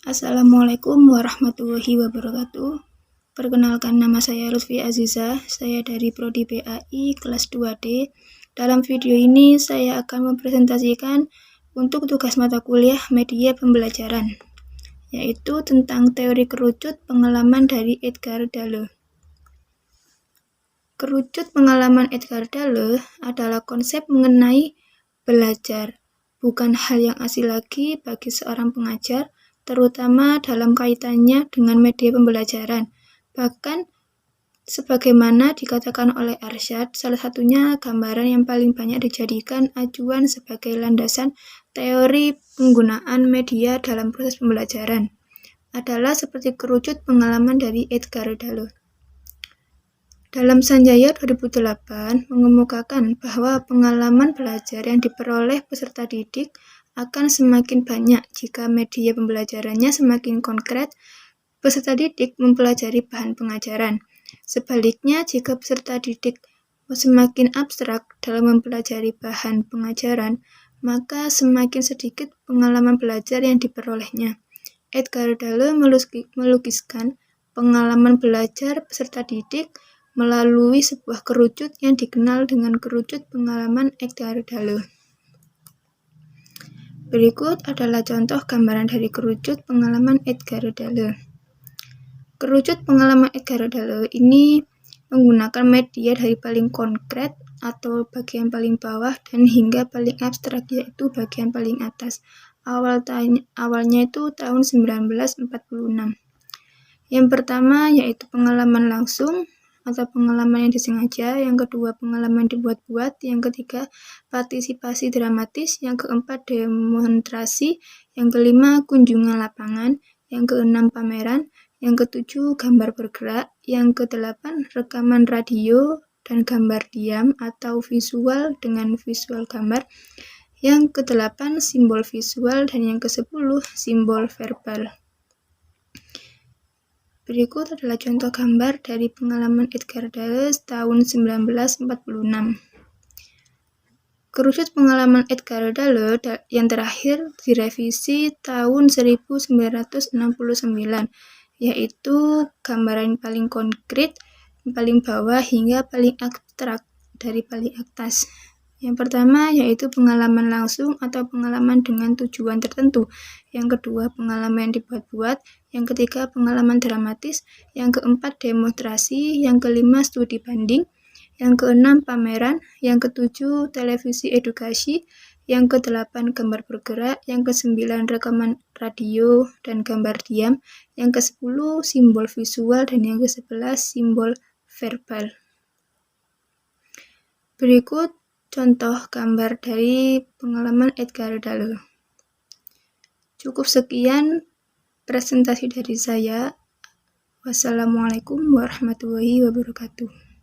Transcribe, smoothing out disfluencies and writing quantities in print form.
Assalamualaikum warahmatullahi wabarakatuh. Perkenalkan, nama saya Lutfi Aziza, saya dari Prodi PAI kelas 2D. Dalam video ini saya akan mempresentasikan untuk tugas mata kuliah media pembelajaran, yaitu tentang teori kerucut pengalaman dari Edgar Dale. Kerucut pengalaman Edgar Dale adalah konsep mengenai belajar, bukan hal yang asing lagi bagi seorang pengajar, terutama dalam kaitannya dengan media pembelajaran. Bahkan, sebagaimana dikatakan oleh Arsyad, salah satunya gambaran yang paling banyak dijadikan acuan sebagai landasan teori penggunaan media dalam proses pembelajaran adalah seperti kerucut pengalaman dari Edgar Dale. Dalam Sanjaya 2008 mengemukakan bahwa pengalaman belajar yang diperoleh peserta didik akan semakin banyak jika media pembelajarannya semakin konkret, peserta didik mempelajari bahan pengajaran. Sebaliknya, jika peserta didik semakin abstrak dalam mempelajari bahan pengajaran, maka semakin sedikit pengalaman belajar yang diperolehnya. Edgar Dale melukiskan pengalaman belajar peserta didik melalui sebuah kerucut yang dikenal dengan kerucut pengalaman Edgar Dale. Berikut adalah contoh gambaran dari kerucut pengalaman Edgar Dale. Kerucut pengalaman Edgar Dale ini menggunakan media dari paling konkret atau bagian paling bawah dan hingga paling abstrak, yaitu bagian paling atas. Awalnya itu tahun 1946. Yang pertama yaitu pengalaman langsung atau pengalaman yang disengaja, yang kedua pengalaman dibuat-buat, yang ketiga partisipasi dramatis, yang keempat demonstrasi, yang kelima kunjungan lapangan, yang keenam pameran, yang ketujuh gambar bergerak, yang kedelapan rekaman radio dan gambar diam atau visual dengan visual gambar, yang kedelapan simbol visual, dan yang kesepuluh simbol verbal. Berikut adalah contoh gambar dari pengalaman Edgar Dale tahun 1946. Kerucut pengalaman Edgar Dale yang terakhir direvisi tahun 1969, yaitu gambaran paling konkret, paling bawah hingga paling abstrak dari paling atas. Yang pertama yaitu pengalaman langsung atau pengalaman dengan tujuan tertentu. Yang kedua pengalaman yang dibuat-buat. Yang ketiga pengalaman dramatis. Yang keempat demonstrasi. Yang kelima studi banding. Yang keenam pameran. Yang ketujuh televisi edukasi. Yang kedelapan gambar bergerak. Yang kesembilan rekaman radio dan gambar diam. Yang kesepuluh simbol visual, dan yang ke-11 simbol verbal. Berikut contoh gambar dari pengalaman Edgar Dale. Cukup sekian presentasi dari saya. Wassalamualaikum warahmatullahi wabarakatuh.